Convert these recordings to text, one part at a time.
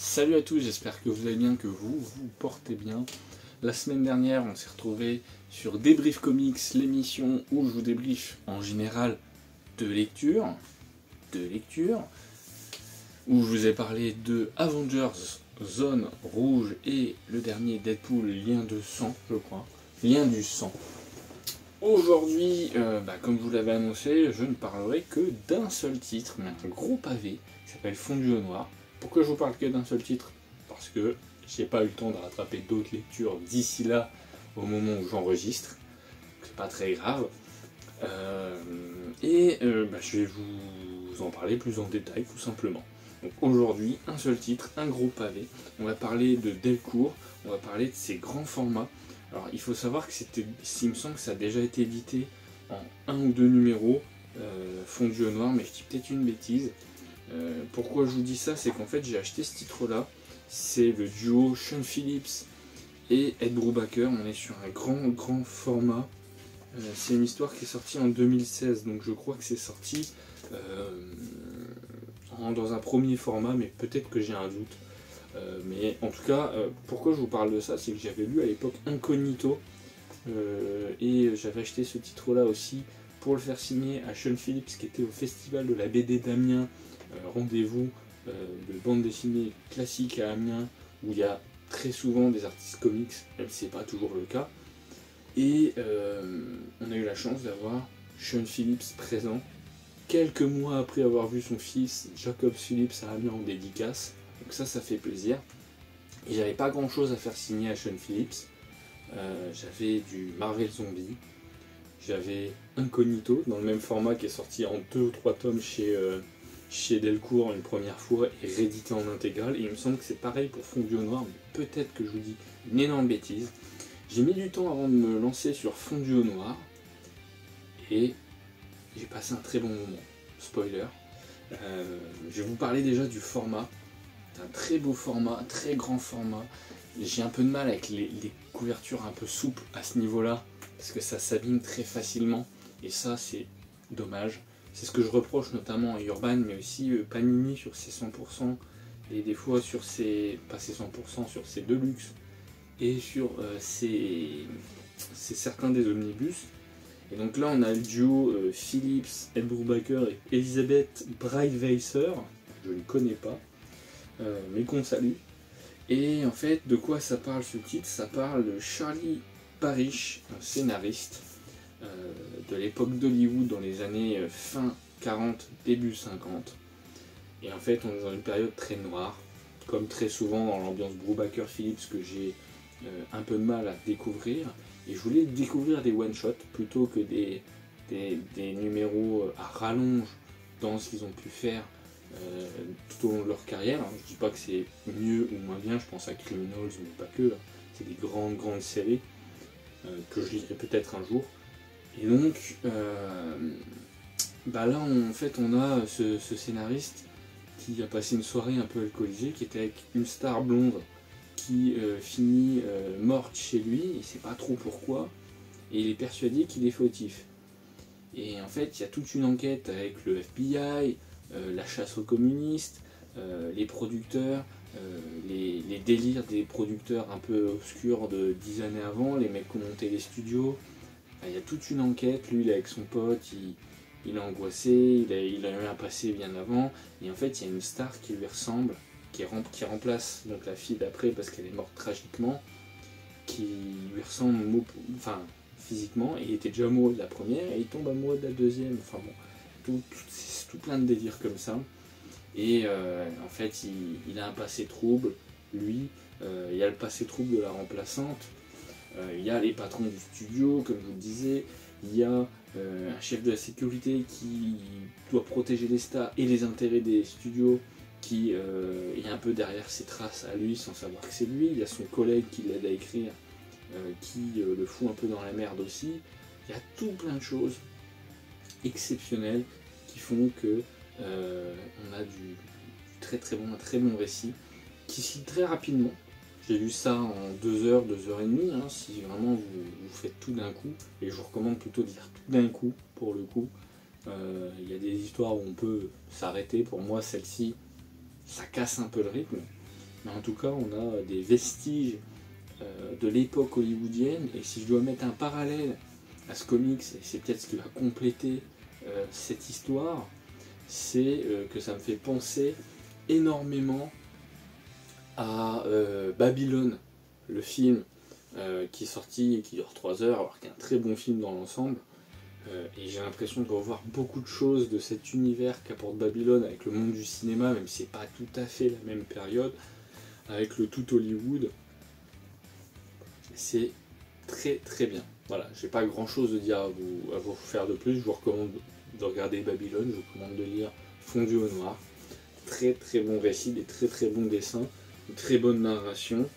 Salut à tous, j'espère que vous allez bien, que vous portez bien. La semaine dernière, on s'est retrouvé sur Débrief Comics, l'émission où je vous débriefe en général de lecture, où je vous ai parlé de Avengers, Zone Rouge et le dernier Deadpool, Lien de sang, je crois, Lien du sang. Aujourd'hui, comme je vous l'avais annoncé, je ne parlerai que d'un seul titre, mais un gros pavé, qui s'appelle Fondu au noir. Pourquoi je vous parle que d'un seul titre? Parce que j'ai pas eu le temps de rattraper d'autres lectures d'ici là, au moment où j'enregistre. C'est pas très grave. Je vais vous en parler plus en détail, tout simplement. Donc aujourd'hui, un seul titre, un gros pavé. On va parler de Delcourt, on va parler de ses grands formats. Alors il faut savoir que il me semble que ça a déjà été édité en un ou deux numéros, fondu au noir, mais je dis peut-être une bêtise. Pourquoi je vous dis ça, c'est qu'en fait j'ai acheté ce titre-là. C'est le duo Sean Phillips et Ed Brubaker. On est sur un grand format. C'est une histoire qui est sortie en 2016, donc je crois que c'est sorti dans un premier format, mais peut-être que j'ai un doute. Mais en tout cas, pourquoi je vous parle de ça, c'est que j'avais lu à l'époque Incognito, et j'avais acheté ce titre-là aussi pour le faire signer à Sean Phillips, qui était au festival de la BD d'Amiens, rendez-vous de bande dessinée classique à Amiens, où il y a très souvent des artistes comics, même si c'est pas toujours le cas. Et on a eu la chance d'avoir Sean Phillips présent, quelques mois après avoir vu son fils Jacob Phillips à Amiens en dédicace. Donc ça fait plaisir. Et j'avais pas grand chose à faire signer à Sean Phillips. J'avais du Marvel Zombie, j'avais Incognito dans le même format qui est sorti en 2 ou 3 tomes chez Delcourt une première fois et réédité en intégrale. Et il me semble que c'est pareil pour Fondu au noir, mais peut-être que je vous dis une énorme bêtise. J'ai mis du temps avant de me lancer sur Fondu au noir et j'ai passé un très bon moment. Spoiler. Je vais vous parler déjà du format. C'est un très beau format, un très grand format. J'ai un peu de mal avec les couvertures un peu souples à ce niveau-là, parce que ça s'abîme très facilement, et ça c'est dommage. C'est ce que je reproche notamment à Urban, mais aussi Panini sur ses 100%, et des fois sur ses, pas ses 100%, sur ses Deluxe, et sur certains des omnibus. Et donc là on a le duo Phillips, Ed Brubaker et Elisabeth Breitweiser, je ne connais pas, mais qu'on salue. Et en fait, de quoi ça parle ce titre? Ça parle de Charlie Parrish, un scénariste de l'époque d'Hollywood dans les années fin 40, début 50. Et en fait, on est dans une période très noire, comme très souvent dans l'ambiance Brubaker-Phillips que j'ai un peu de mal à découvrir. Et je voulais découvrir des one-shots plutôt que des numéros à rallonge dans ce qu'ils ont pu faire tout au long de leur carrière. Je dis pas que c'est mieux ou moins bien, je pense à Criminals, mais pas que. C'est des grandes séries que je lirai peut-être un jour. Et donc, là en fait on a ce scénariste qui a passé une soirée un peu alcoolisée, qui était avec une star blonde qui finit morte chez lui, il sait pas trop pourquoi, et il est persuadé qu'il est fautif. Et en fait il y a toute une enquête avec le FBI, la chasse aux communistes, les producteurs, les délires des producteurs un peu obscurs de 10 années avant, les mecs qui ont monté les studios. Enfin, il y a toute une enquête, lui il est avec son pote, il est angoissé, il a eu un passé bien avant, et en fait il y a une star qui lui ressemble, qui remplace donc la fille d'après parce qu'elle est morte tragiquement, qui lui ressemble physiquement, et il était déjà amoureux de la première, et il tombe amoureux de la deuxième, enfin bon, tout plein de délires comme ça. Et en fait il a un passé trouble, lui, il y a le passé trouble de la remplaçante, il y a les patrons du studio, comme je vous le disais, il y a un chef de la sécurité qui doit protéger les stars et les intérêts des studios, qui est un peu derrière ses traces à lui sans savoir que c'est lui. Il y a son collègue qui l'aide à écrire, qui le fout un peu dans la merde aussi. Il y a tout plein de choses exceptionnelles qui font que on a du un très bon récit qui se lit très rapidement. J'ai lu ça en 2 heures, 2 heures et demie, si vraiment vous faites tout d'un coup, et je vous recommande plutôt de lire tout d'un coup, pour le coup. Il y a des histoires où on peut s'arrêter, pour moi celle-ci, ça casse un peu le rythme, mais en tout cas on a des vestiges de l'époque hollywoodienne, et si je dois mettre un parallèle à ce comics, et c'est peut-être ce qui va compléter cette histoire, c'est que ça me fait penser énormément à Babylone, le film qui est sorti et qui dure 3 heures, alors qu'il y a un très bon film dans l'ensemble. Et j'ai l'impression de revoir beaucoup de choses de cet univers qu'apporte Babylone avec le monde du cinéma, même si c'est pas tout à fait la même période, avec le tout Hollywood. C'est très très bien. Voilà, j'ai pas grand chose à dire à vous faire de plus. Je vous recommande de regarder Babylone, je vous recommande de lire Fondu au noir. Très très bon récit, des très très bons dessins, une très bonne narration.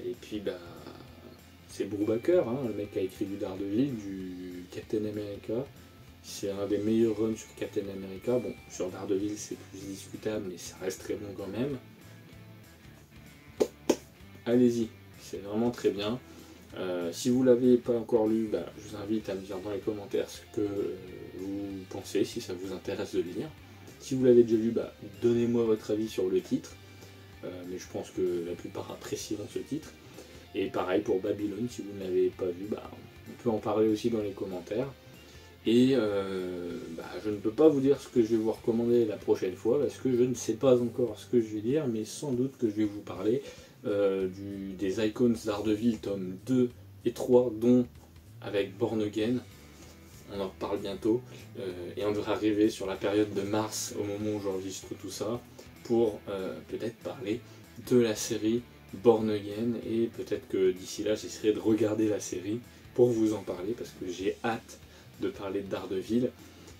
Et puis bah c'est Brubaker, hein, le mec qui a écrit du Daredevil, du Captain America. C'est un des meilleurs runs sur Captain America. Bon, sur Daredevil c'est plus discutable, mais ça reste très bon quand même. Allez-y, c'est vraiment très bien. Si vous ne l'avez pas encore lu, bah, je vous invite à me dire dans les commentaires ce que vous pensez, si ça vous intéresse de le lire. Si vous l'avez déjà lu, bah, donnez-moi votre avis sur le titre. Mais je pense que la plupart apprécieront ce titre. Et pareil pour Babylone, si vous ne l'avez pas vu, bah, on peut en parler aussi dans les commentaires. Et bah, je ne peux pas vous dire ce que je vais vous recommander la prochaine fois, parce que je ne sais pas encore ce que je vais dire, mais sans doute que je vais vous parler des Icons Daredevil tome 2 et 3, dont avec Born Again. On en reparle bientôt, et on devrait arriver sur la période de mars, au moment où j'enregistre tout ça, pour peut-être parler de la série Born Again, et peut-être que d'ici là j'essaierai de regarder la série pour vous en parler, parce que j'ai hâte de parler de Daredevil,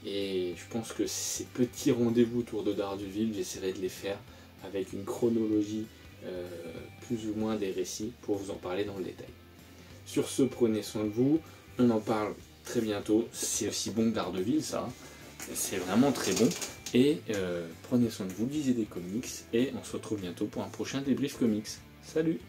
et je pense que ces petits rendez-vous autour de Daredevil, j'essaierai de les faire avec une chronologie plus ou moins des récits pour vous en parler dans le détail. Sur ce, prenez soin de vous, on en parle très bientôt, c'est aussi bon que Daredevil ça, c'est vraiment très bon, et prenez soin de vous, lisez des comics, et on se retrouve bientôt pour un prochain débrief comics. Salut!